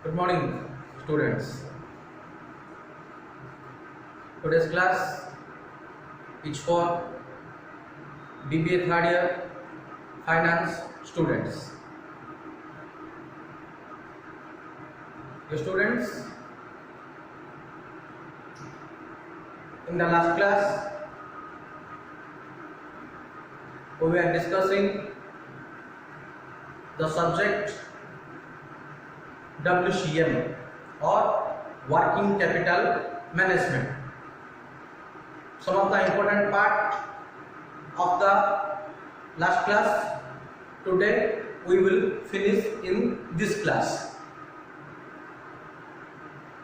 Good morning, students. Today's class is for BBA third year finance students. The students, in the last class, we were discussing the subject WCM or working capital management. Some of the important part of the last class today we will finish in this class.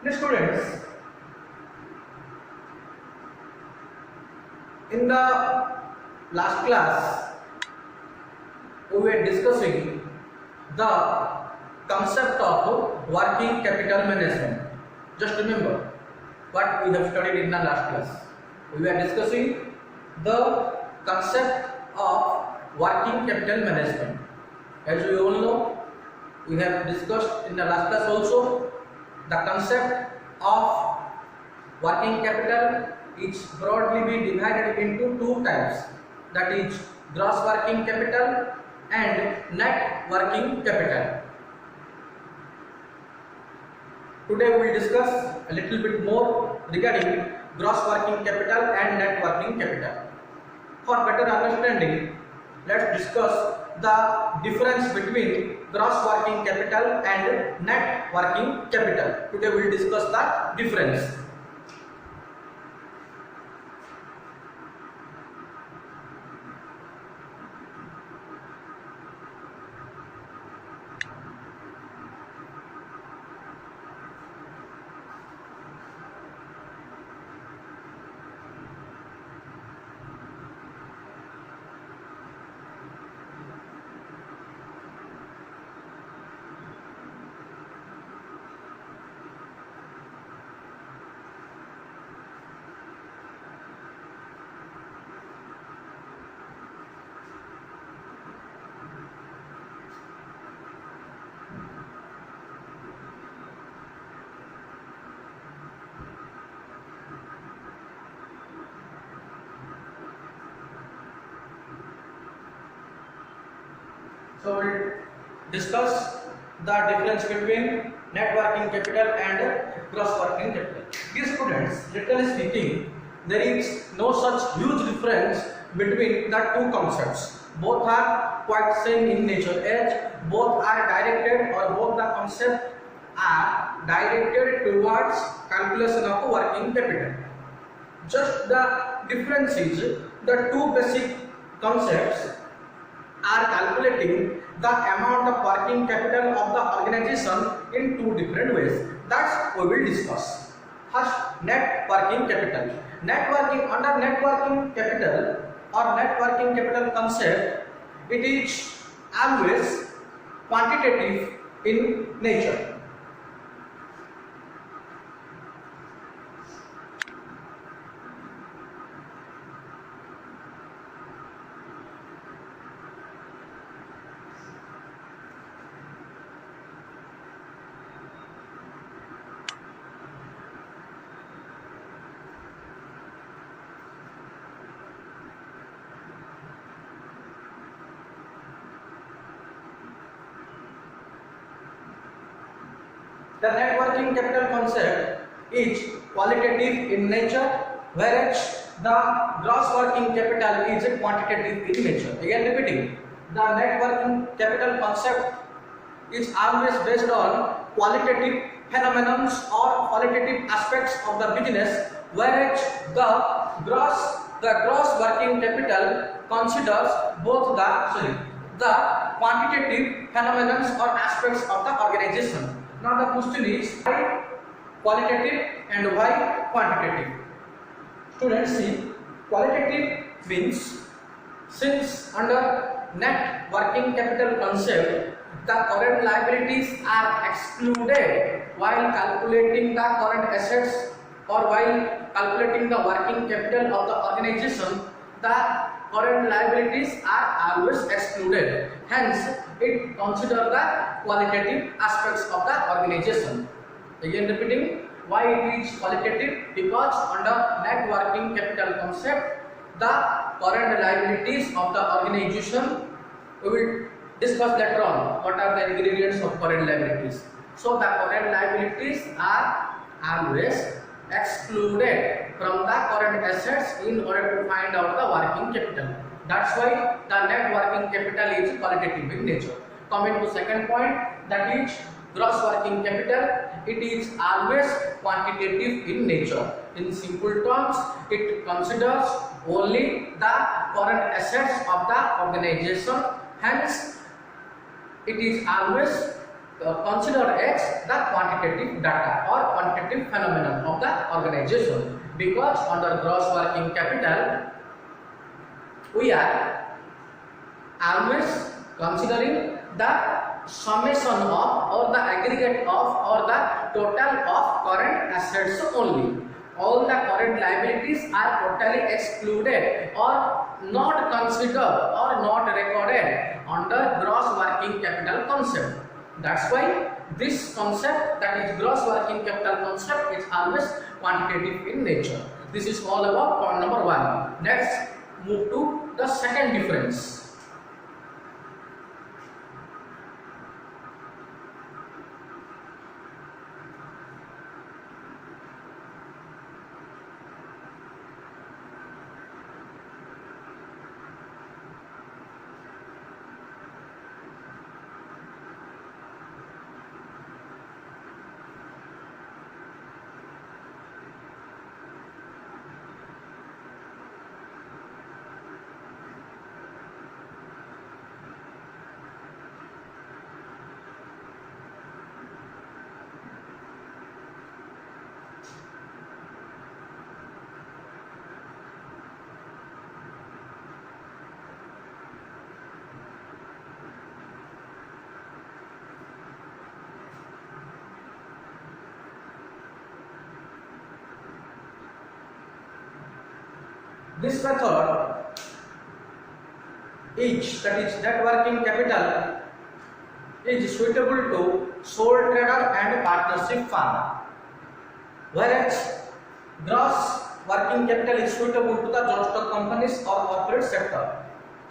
Now students, in the last class we were discussing the concept of working capital management. Just remember what we have studied in the last class. We were discussing the concept of working capital management. As we all know, we have discussed in the last class also the concept of working capital is broadly be divided into two types, that is gross working capital and net working capital. Today we will discuss a little bit more regarding gross working capital and net working capital. For better understanding, let's discuss the difference between gross working capital and net working capital. Today we will discuss the difference. So we will discuss the difference between net working capital and gross working capital. Dear students, literally speaking, there is no such huge difference between the two concepts. Both are quite same in nature, as both are directed or both the concepts are directed towards calculation of working capital. Just the difference is the two basic concepts are calculating the amount of working capital of the organization in two different ways. That's we will discuss. First, net working capital. Under net working capital or net working capital concept, it is always quantitative in nature. The net working capital concept is qualitative in nature, whereas the gross working capital is quantitative in nature. Again repeating, the net working capital concept is always based on qualitative phenomena or qualitative aspects of the business, whereas the gross working capital considers both the quantitative phenomena or aspects of the organization. Now the question is why qualitative and why quantitative? Students, see, qualitative means since under net working capital concept the current liabilities are excluded while calculating the current assets or while calculating the working capital of the organization, the current liabilities are always excluded. Hence, it considers the qualitative aspects of the organization. Again repeating, why it is qualitative? Because under net working capital concept, the current liabilities of the organization, we will discuss later on what are the ingredients of current liabilities. So the current liabilities are always excluded from the current assets in order to find out the working capital. That's why the net working capital is qualitative in nature. Coming to second point, that is gross working capital. It is always quantitative in nature. In simple terms, it considers only the current assets of the organization. Hence, it is always considered as the quantitative data or quantitative phenomenon of the organization, because under gross working capital we are always considering the summation of or the aggregate of or the total of current assets only. All the current liabilities are totally excluded or not considered or not recorded under gross working capital concept. That's why this concept, that is gross working capital concept, is always quantitative in nature. This is all about point number 1. Next, move to the second difference. This method is, that is net working capital, is suitable to sole trader and partnership firm, whereas gross working capital is suitable to the joint stock companies or corporate sector.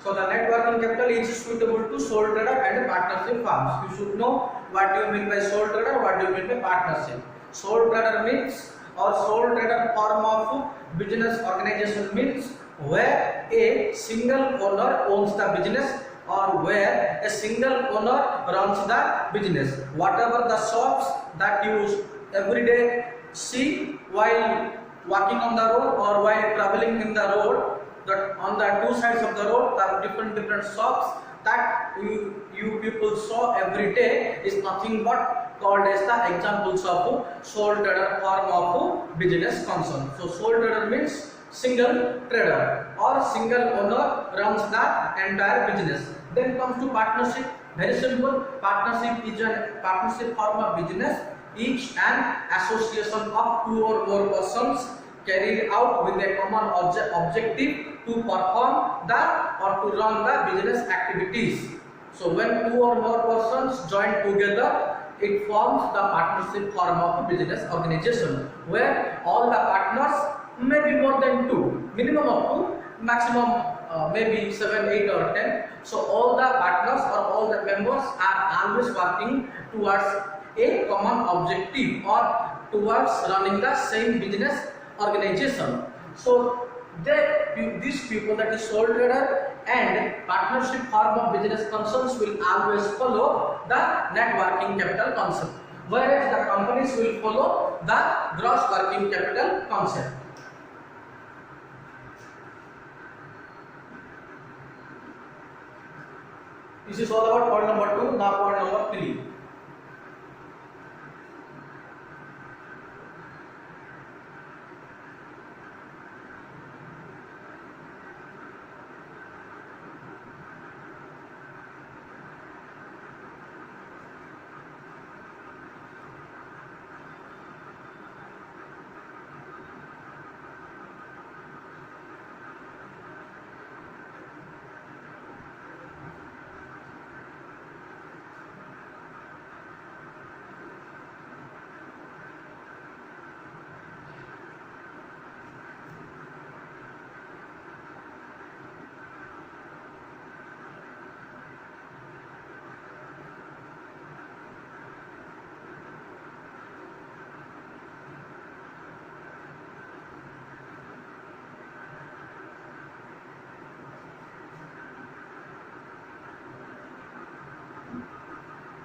So the net working capital is suitable to sole trader and partnership firms. You should know what do you mean by sole trader, what do you mean by partnership. Sole trader means, or sole trader form of business organization means, where a single owner owns the business or where a single owner runs the business. Whatever the shops that you every day see while walking on the road or while traveling in the road, that on the two sides of the road there are different shops that you people saw every day is nothing but called as the examples of sole trader form of business concern. So sole trader means single trader or single owner runs the entire business. Then comes to partnership. Very simple. Partnership is a partnership form of business. Each an association of two or more persons carried out with a common objective to perform the or to run the business activities. So when two or more persons join together, it forms the partnership form of a business organization, where all the partners may be more than two, minimum of two, maximum maybe 7, 8 or 10. So all the partners or all the members are always working towards a common objective or towards running the same business organization. So these people, that is sole trader and partnership form of business concerns, will always follow the net working capital concept, whereas the companies will follow the gross working capital concept. This is all about point number 2. Now point number 3.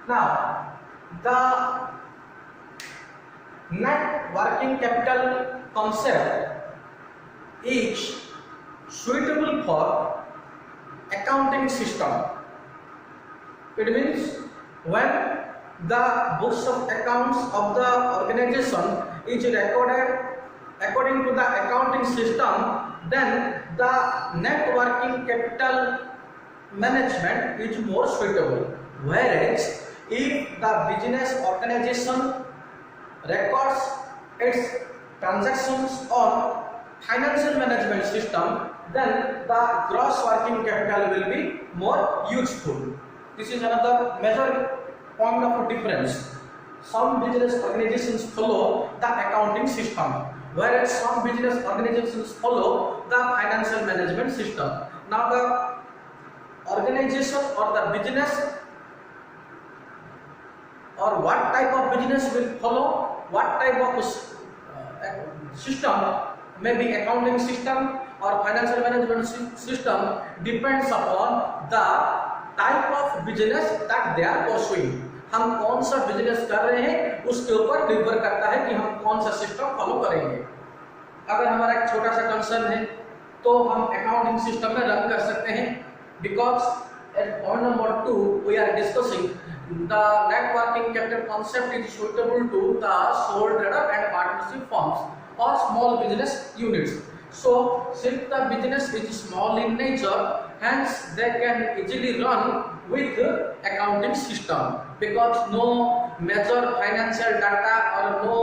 Now, the net working capital concept is suitable for accounting system. It means when the books of accounts of the organization is recorded according to the accounting system, then the net working capital management is more suitable. Whereas if the business organization records its transactions on financial management system, then the gross working capital will be more useful. This is another major point of difference. Some business organizations follow the accounting system, whereas some business organizations follow the financial management system. Now the organization or the business or what type of business will follow what type of system, maybe accounting system or financial management system, depends upon the type of business that they are pursuing. हम कौन सा business कर रहे हैं उसके ऊपर निर्भर करता है कि हम कौन सा सिस्टम फॉलो करेंगे. अगर हमारा एक छोटा सा कंसर्न है तो हम अकाउंटिंग सिस्टम में रन कर सकते हैं, because at point number 2 we are discussing the net working capital concept is suitable to the sole trader and partnership firms or small business units. So since the business is small in nature, hence they can easily run with accounting system, because no major financial data or no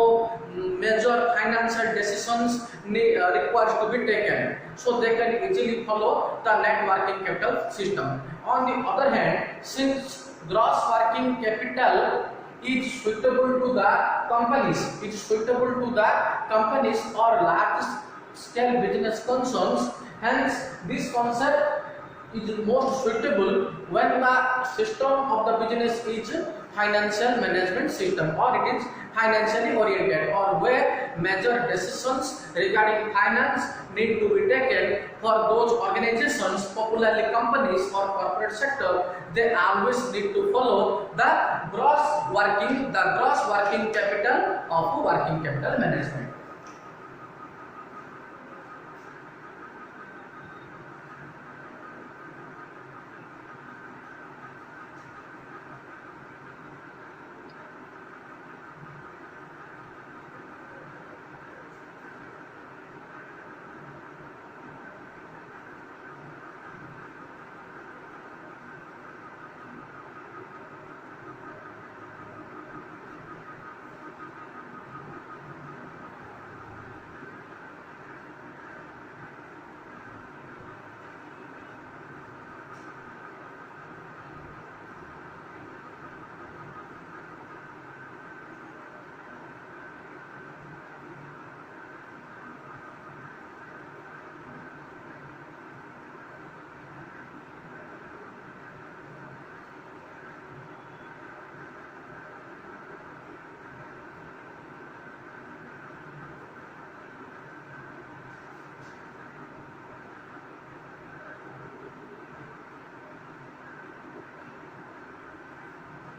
major financial decisions required to be taken, so they can easily follow the net working capital system. On the other hand, since gross working capital is suitable to the companies, or large scale business concerns, hence this concept is more suitable when the system of the business is financial management system, or it is financially oriented, or where major decisions regarding finance need to be taken for those organizations, popularly companies or corporate sector. They always need to follow the gross working capital of working capital management.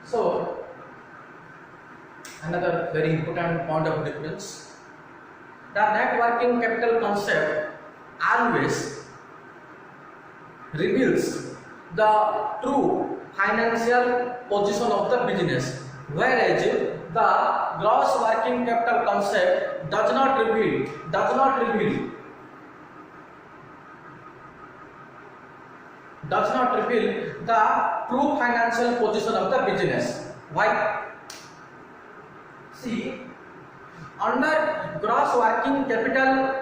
So another very important point of difference, the net working capital concept always reveals the true financial position of the business, whereas the gross working capital concept does not reveal the true financial position of the business. Why? See, under gross working capital,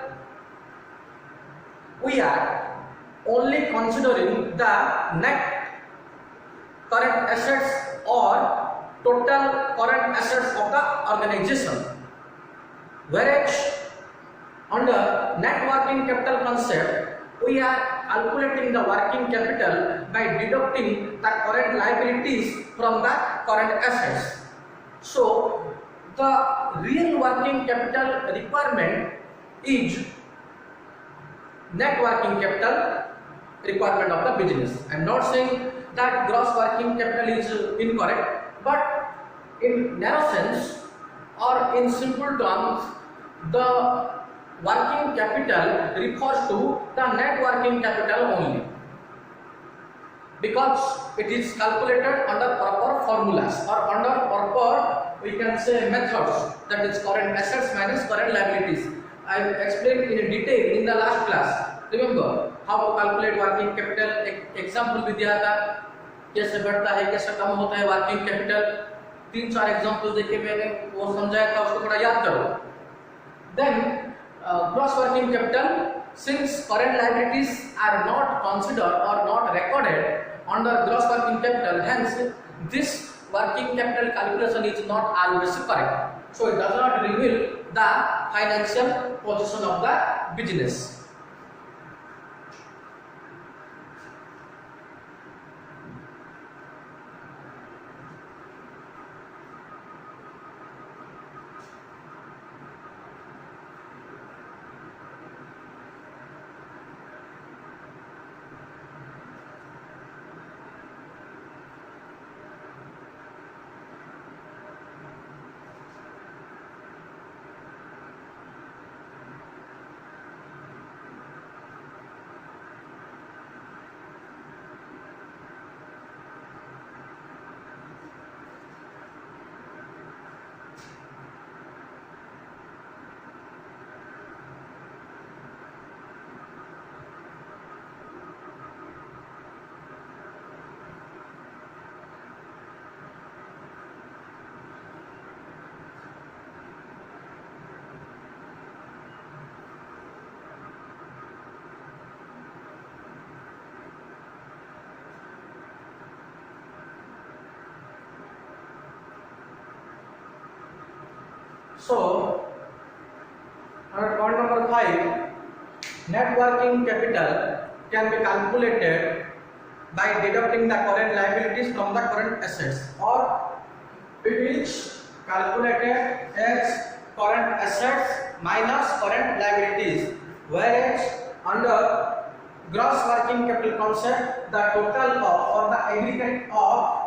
we are only considering the net current assets or total current assets of the organization, whereas under net working capital concept, we are calculating the working capital by deducting the current liabilities from the current assets. So the real working capital requirement is net working capital requirement of the business. I am not saying that gross working capital is incorrect, But in narrow sense or in simple terms, the working capital refers to the net working capital only, because it is calculated under proper formulas or under proper, we can say, methods, that is current assets minus current liabilities. I explained in detail in the last class. Remember how to calculate working capital, example भी दिया था, कैसे बढ़ता है कैसे कम होता है working capital, 3-4 example देके मैंने वो समझाया था, उसको थोड़ा याद करो. Then gross working capital, since current liabilities are not considered or not recorded under gross working capital, hence this working capital calculation is not always correct. So it does not reveal the financial position of the business. So, point number 5, net working capital can be calculated by deducting the current liabilities from the current assets, or it is calculated as current assets minus current liabilities, whereas under gross working capital concept, the total of or the aggregate of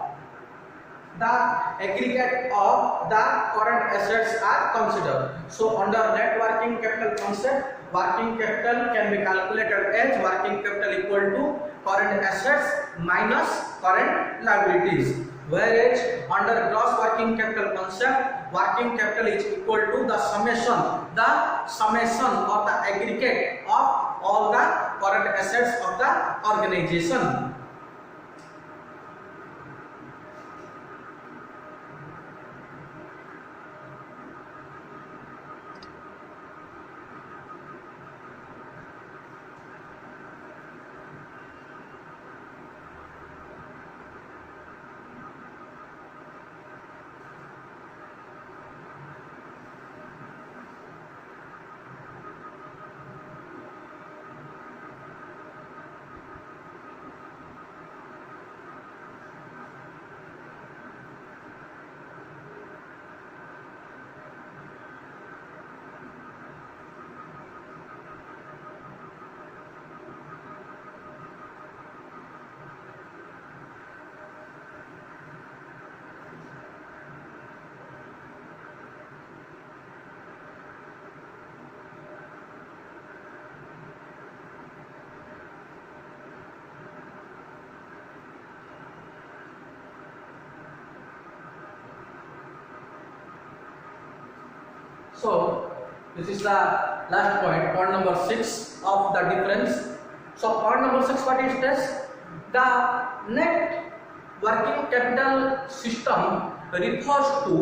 the current assets are considered. So under net working capital concept, working capital can be calculated as working capital equal to current assets minus current liabilities, whereas under gross working capital concept, working capital is equal to the summation or the aggregate of all the current assets of the organization. So this is the last point number 6 of the difference. So point number 6, what is this? The net working capital system refers to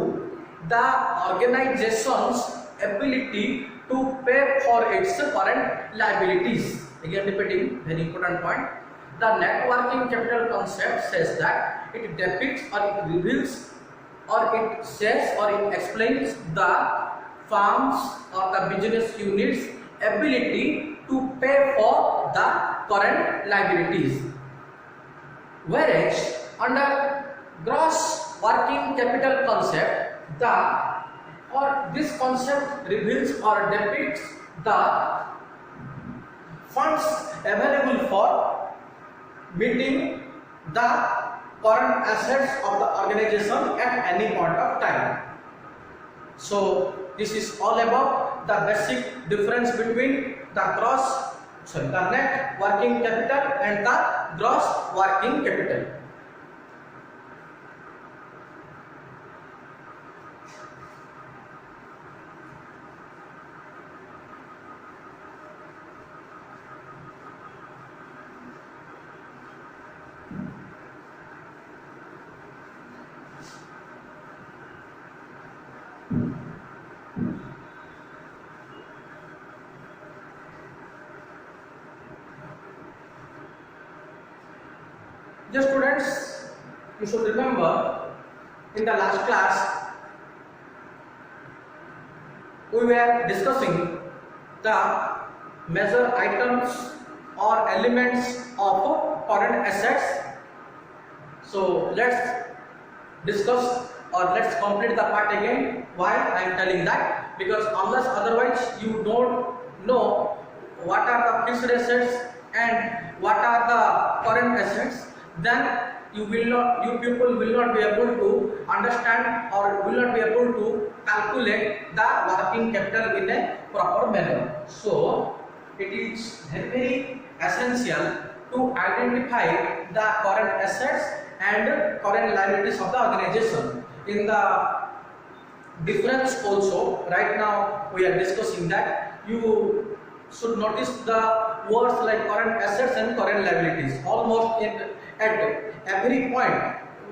the organization's ability to pay for its current liabilities. Again repeating, very important point. The net working capital concept says that it depicts or it reveals or it says or it explains the firms or the business units ability to pay for the current liabilities, whereas under gross working capital concept, this concept reveals or depicts the funds available for meeting the current assets of the organization at any point of time. So this is all about the basic difference between the net working capital and the gross working capital. Dear students, you should remember in the last class we were discussing the major items or elements of current assets. So let's discuss or let's complete the part again. Why I am telling that? Because unless otherwise you don't know what are the fixed assets and what are the current assets, then you people will not be able to understand or will not be able to calculate the working capital in a proper manner. So it is very essential to identify the current assets and current liabilities of the organization. In the difference also, right now we are discussing that you should notice the words like current assets and current liabilities. Almost at every point,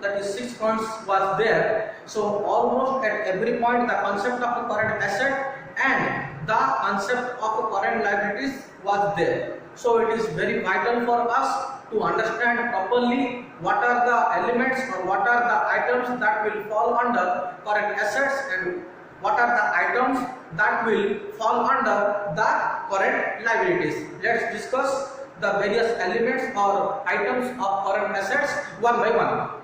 that is 6 points was there. So almost at every point the concept of a current asset and the concept of a current liabilities was there. So it is very vital for us to understand properly what are the elements or what are the items that will fall under current assets and what are the items that will fall under the current liabilities. Let's discuss the various elements or items of current assets one by one.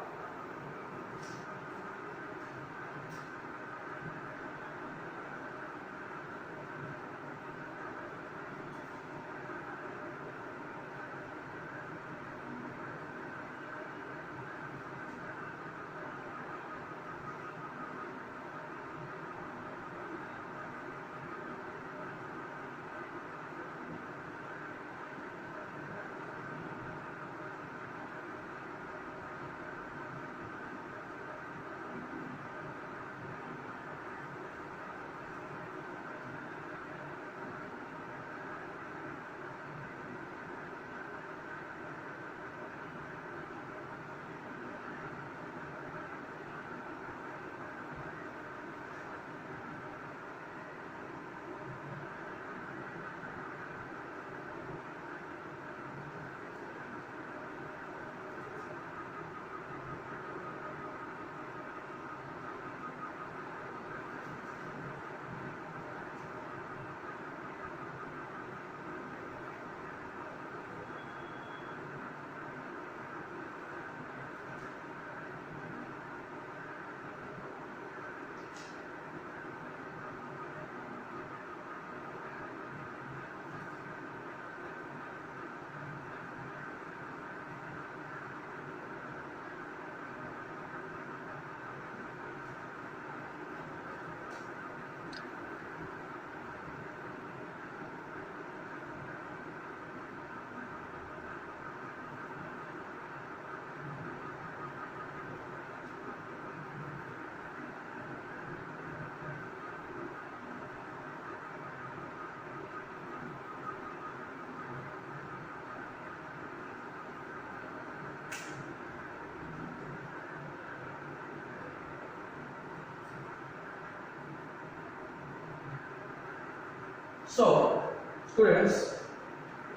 So students,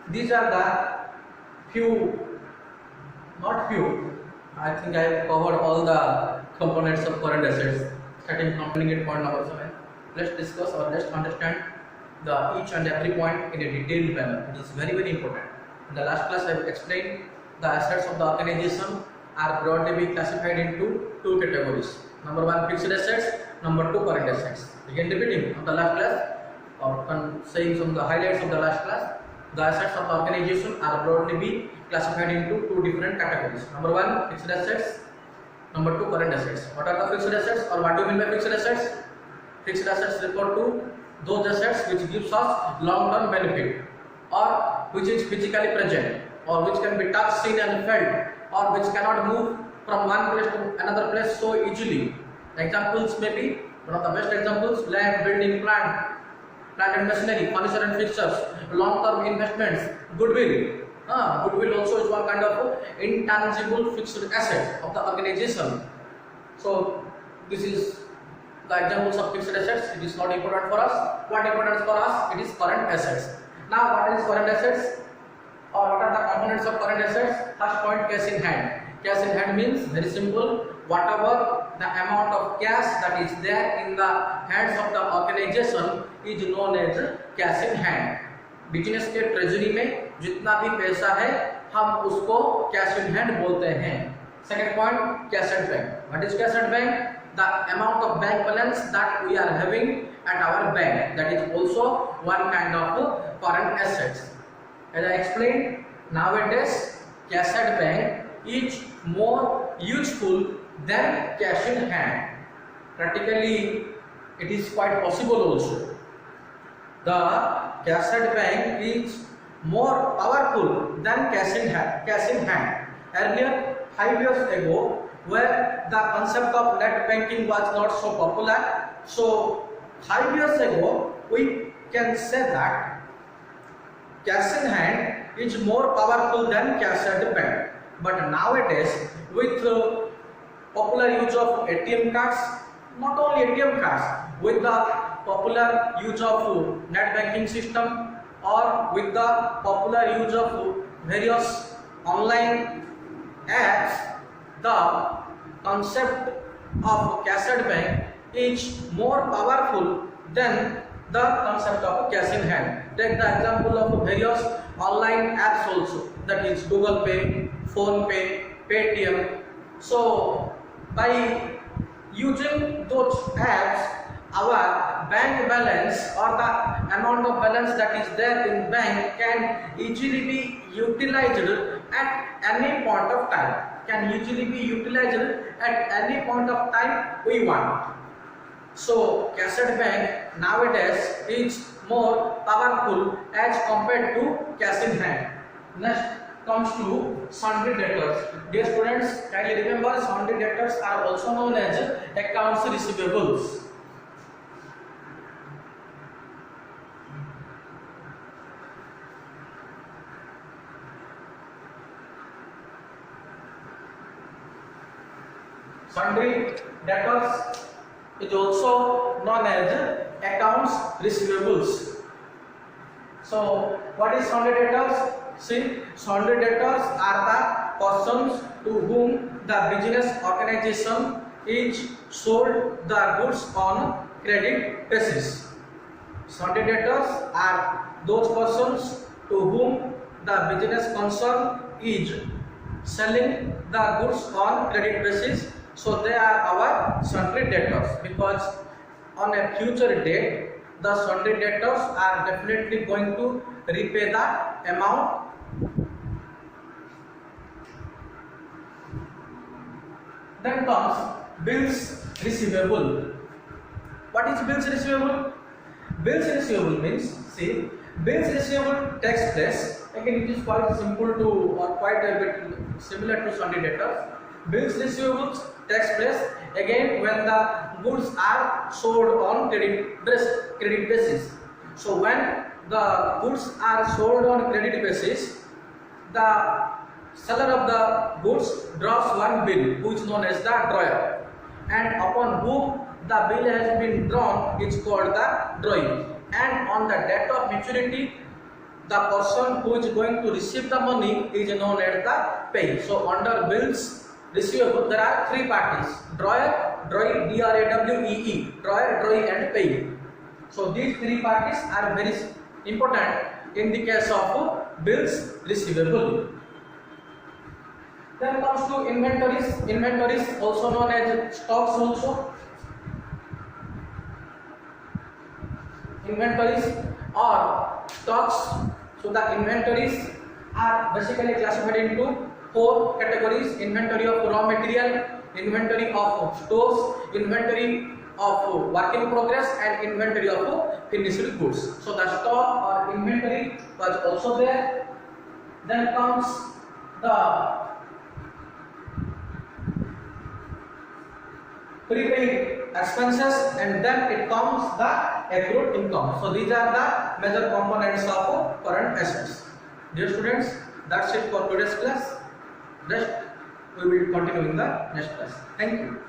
these are the I think I have covered all the components of current assets, starting from point number 7. Let's discuss or let's understand each and every point in a detailed manner. It is very, very important. In the last class I have explained the assets of the organization are broadly be classified into two categories. Number 1 fixed assets, number 2 current assets. Again repeating on the last class or saying some of the highlights of the last class, the assets of the organization are broadly be classified into two different categories. Number one, fixed assets. Number two, current assets. What are the fixed assets, or what do you mean by fixed assets? Fixed assets refer to those assets which gives us long-term benefit, or which is physically present, or which can be touched, seen and felt, or which cannot move from one place to another place so easily. Examples may be, one of the best examples, land, building, plant and machinery, furniture and fixtures, long-term investments, goodwill. Goodwill also is one kind of intangible fixed asset of the organization. So this is the examples of fixed assets. It is not important for us. What important for us? It is current assets. Now, what is current assets, or what are the components of current assets? First point, cash in hand. Cash in hand means very simple. Whatever the amount of cash that is there in the hands of the organization is known as cash in hand. Business के treasury में जितना भी पैसा है हम उसको cash in hand बोलते हैं. Second point, cash at bank. What is cash at bank? The amount of bank balance that we are having at our bank, that is also one kind of current assets. As I explained, nowadays cash at bank is more useful than cash in hand. Practically, it is quite possible also. The cash at bank is more powerful than cash in hand. Earlier, 5 years ago, where the concept of net banking was not so popular, so 5 years ago we can say that cash in hand is more powerful than cash at bank. But nowadays, with popular use of ATM cards, not only ATM cards, with the popular use of net banking system, or with the popular use of various online apps, the concept of cash at bank is more powerful than the concept of cash in hand. Take the example of various online apps also, that is Google Pay, Phone Pay, Paytm. So by using those apps, our bank balance, or the amount of balance that is there in bank, can easily be utilized at any point of time. Can usually be utilized at any point of time we want. So cash at bank nowadays is more powerful as compared to cash in hand. Next comes to sundry debtors. Dear students, kindly remember, sundry debtors are also known as accounts receivables. Sundry debtors is also known as accounts receivables. So what is sundry debtors? See, sundry debtors are the persons to whom the business organization is sold the goods on credit basis. Sundry debtors are those persons to whom the business concern is selling the goods on credit basis. So they are our sundry debtors, because on a future date the sundry debtors are definitely going to repay the amount. Then comes bills receivable. What is bills receivable? Bills receivable means, see, bills receivable takes place. Again, it is quite simple to, or quite a bit similar to sundry debtors. Bills receivables takes place again when the goods are sold on credit basis. So when the goods are sold on credit basis, the seller of the goods draws one bill, which is known as the drawer, and upon whom the bill has been drawn is called the drawing. And on the date of maturity, the person who is going to receive the money is known as the payee. So under bills receivable, there are three parties: drawer, drawee, D-R-A-W-E-E, drawer, drawee and payee. So these three parties are very important in the case of bills receivable. Then comes to inventories. Inventories also known as stocks also. Inventories or stocks. So the inventories are basically classified into four categories: inventory of raw material, inventory of stores, inventory of work in progress, and inventory of finished goods. So the stock or inventory was also there. Then comes the prepaid expenses, and then it comes the accrued income. So these are the major components of current assets. Dear students, that's it for today's class. Rest we will continue in the next class. Thank you.